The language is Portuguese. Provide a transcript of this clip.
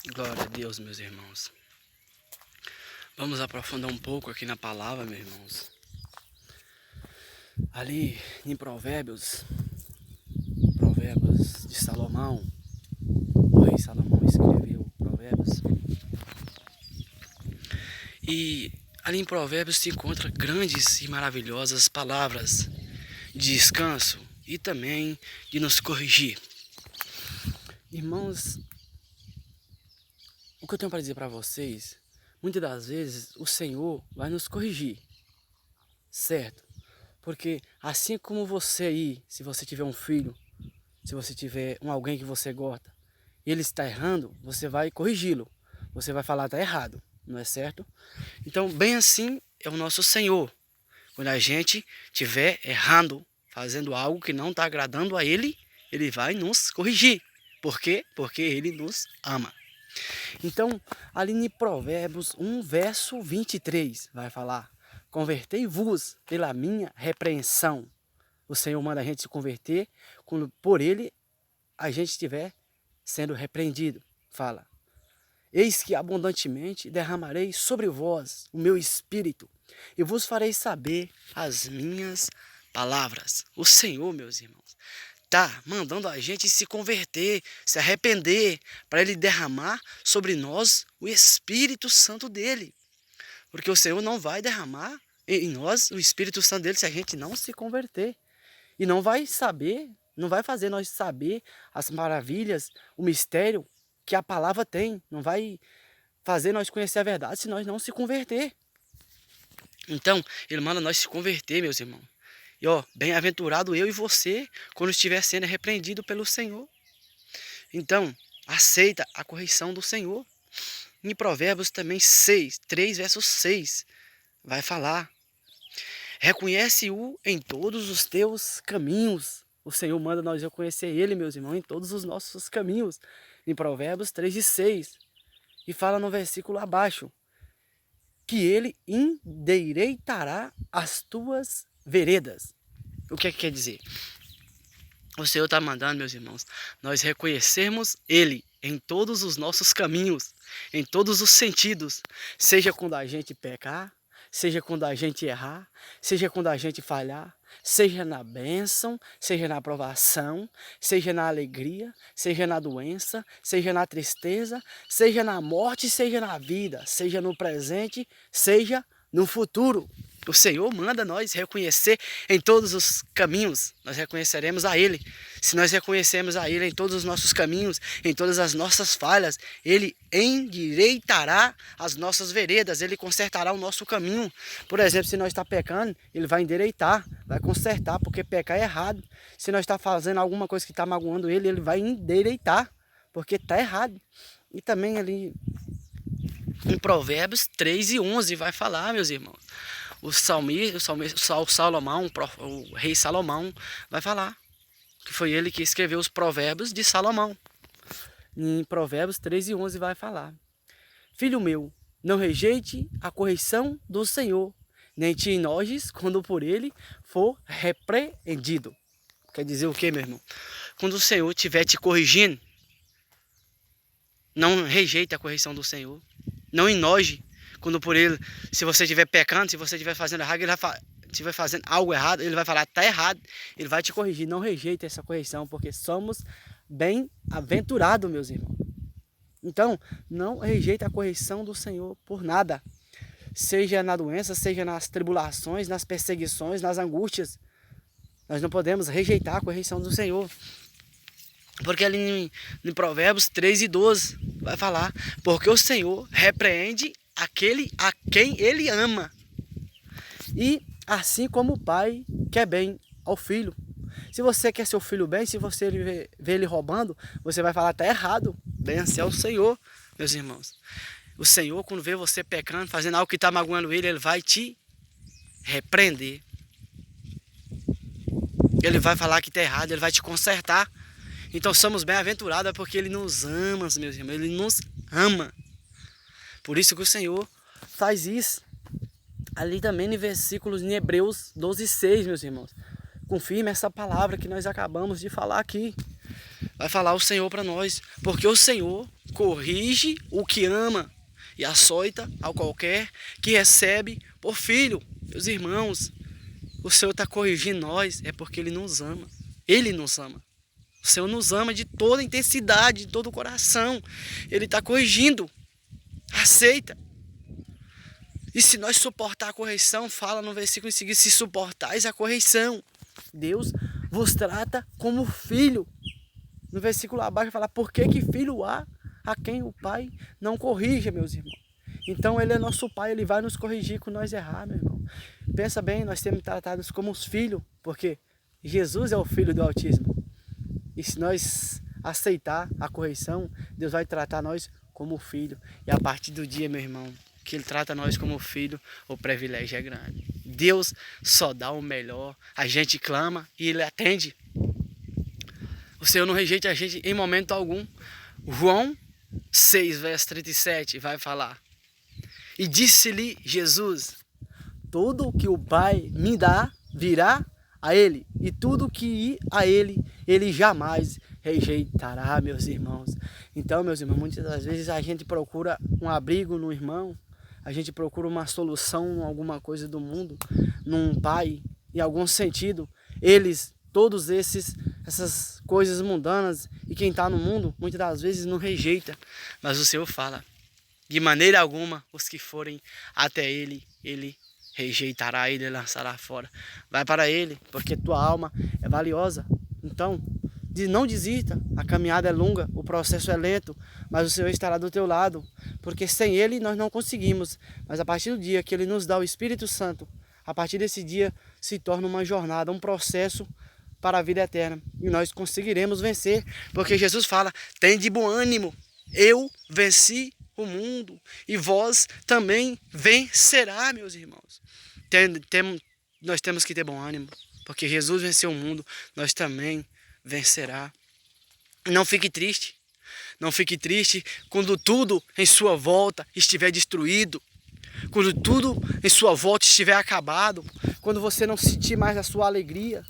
Glória a Deus, meus irmãos. Vamos aprofundar um pouco aqui na palavra, meus irmãos. Ali em Provérbios de Salomão, o rei Salomão escreveu Provérbios. E ali em Provérbios se encontra grandes e maravilhosas palavras de descanso e também de nos corrigir. Irmãos, o que eu tenho para dizer para vocês, muitas das vezes o Senhor vai nos corrigir, certo? Porque assim como você aí, se você tiver um filho, se você tiver alguém que você gosta, e ele está errando, você vai corrigi-lo. Você vai falar, está errado, não é certo? Então, bem assim é o nosso Senhor. Quando a gente estiver errando, fazendo algo que não está agradando a Ele, Ele vai nos corrigir. Por quê? Porque Ele nos ama. Então, ali em Provérbios 1, verso 23, vai falar: convertei-vos pela minha repreensão. O Senhor manda a gente se converter quando por Ele a gente estiver sendo repreendido. Fala: eis que abundantemente derramarei sobre vós o meu espírito e vos farei saber as minhas palavras. O Senhor, meus irmãos, está mandando a gente se converter, se arrepender, para Ele derramar sobre nós o Espírito Santo dEle. Porque o Senhor não vai derramar em nós o Espírito Santo dEle se a gente não se converter. E não vai saber, não vai fazer nós saber as maravilhas, o mistério que a palavra tem. Não vai fazer nós conhecer a verdade se nós não se converter. Então, Ele manda nós se converter, meus irmãos. E bem-aventurado eu e você quando estiver sendo repreendido pelo Senhor. Então, aceita a correção do Senhor. Em Provérbios também 3 versos 6, vai falar: reconhece-o em todos os teus caminhos. O Senhor manda nós reconhecer Ele, meus irmãos, em todos os nossos caminhos. Em Provérbios 3 e 6. E fala no versículo abaixo: que Ele endireitará as tuas veredas. O que quer dizer? O Senhor está mandando, meus irmãos, nós reconhecermos Ele em todos os nossos caminhos, em todos os sentidos, seja quando a gente pecar, seja quando a gente errar, seja quando a gente falhar, seja na bênção, seja na aprovação, seja na alegria, seja na doença, seja na tristeza, seja na morte, seja na vida, seja no presente, seja no futuro. O Senhor manda nós reconhecer em todos os caminhos, nós reconheceremos a Ele. Se nós reconhecermos a Ele em todos os nossos caminhos, em todas as nossas falhas, Ele endireitará as nossas veredas, Ele consertará o nosso caminho. Por exemplo, se nós estamos pecando, Ele vai endireitar, vai consertar, porque pecar é errado. Se nós estamos fazendo alguma coisa que está magoando Ele, Ele vai endireitar, porque está errado. E também ali em Provérbios 3 e 11 vai falar, meus irmãos. O Salomão, o rei Salomão, vai falar que foi ele que escreveu os provérbios de Salomão. Em Provérbios 3 e 11 vai falar: filho meu, não rejeite a correção do Senhor, nem te enojes quando por ele for repreendido. Quer dizer o que, meu irmão? Quando o Senhor estiver te corrigindo, não rejeite a correção do Senhor. Não enoje quando por ele, se você estiver pecando, se você estiver fazendo errado, estiver fazendo algo errado, ele vai falar, está errado. Ele vai te corrigir. Não rejeite essa correção, porque somos bem-aventurados, meus irmãos. Então, não rejeite a correção do Senhor por nada. Seja na doença, seja nas tribulações, nas perseguições, nas angústias. Nós não podemos rejeitar a correção do Senhor. Porque ali em Provérbios 3 e 12 vai falar: porque o Senhor repreende aquele a quem Ele ama. E assim como o pai quer bem ao filho. Se você quer seu filho bem, se você vê ele roubando, você vai falar, está errado. Bem-se ao Senhor, meus irmãos. O Senhor, quando vê você pecando, fazendo algo que está magoando Ele, Ele vai te repreender. Ele vai falar que está errado, Ele vai te consertar. Então somos bem-aventurados porque Ele nos ama, meus irmãos. Ele nos ama. Por isso que o Senhor faz isso. Ali também em versículos em Hebreus 12, 6, meus irmãos. Confirme essa palavra que nós acabamos de falar aqui. Vai falar o Senhor para nós, porque o Senhor corrige o que ama e açoita ao qualquer que recebe por filho. Meus irmãos, o Senhor está corrigindo nós, é porque Ele nos ama. Ele nos ama. O Senhor nos ama de toda a intensidade, de todo o coração. Ele está corrigindo. Aceita. E se nós suportar a correção, fala no versículo em seguida, se suportais a correção, Deus vos trata como filho. No versículo abaixo fala, por que filho há a quem o pai não corrige, meus irmãos? Então ele é nosso pai, ele vai nos corrigir quando nós errar, meu irmão. Pensa bem, nós temos tratados como os filhos, porque Jesus é o filho do Altíssimo. E se nós aceitar a correção, Deus vai tratar nós como filho. E a partir do dia, meu irmão, que Ele trata nós como filho, o privilégio é grande. Deus só dá o melhor. A gente clama e Ele atende. O Senhor não rejeita a gente em momento algum. João 6, verso 37 vai falar. E disse-lhe Jesus, tudo que o Pai me dá virá a Ele, e tudo que ir a Ele, Ele jamais rejeitará, meus irmãos. Então, meus irmãos, muitas das vezes a gente procura um abrigo no irmão, a gente procura uma solução em alguma coisa do mundo, num pai, em algum sentido. Eles, todos essas coisas mundanas, e quem está no mundo, muitas das vezes não rejeita, mas o Senhor fala, de maneira alguma, os que forem até Ele, Ele rejeitará, Ele lançará fora. Vai para Ele, porque tua alma é valiosa. Então, não desista, a caminhada é longa, o processo é lento, mas o Senhor estará do teu lado, porque sem Ele nós não conseguimos. Mas a partir do dia que Ele nos dá o Espírito Santo, a partir desse dia se torna uma jornada, um processo para a vida eterna. E nós conseguiremos vencer, porque Jesus fala, tem de bom ânimo, eu venci o mundo, e vós também vencerá, meus irmãos. Nós temos que ter bom ânimo, porque Jesus venceu o mundo, nós também vencerá. Não fique triste, não fique triste quando tudo em sua volta estiver destruído, quando tudo em sua volta estiver acabado, quando você não sentir mais a sua alegria.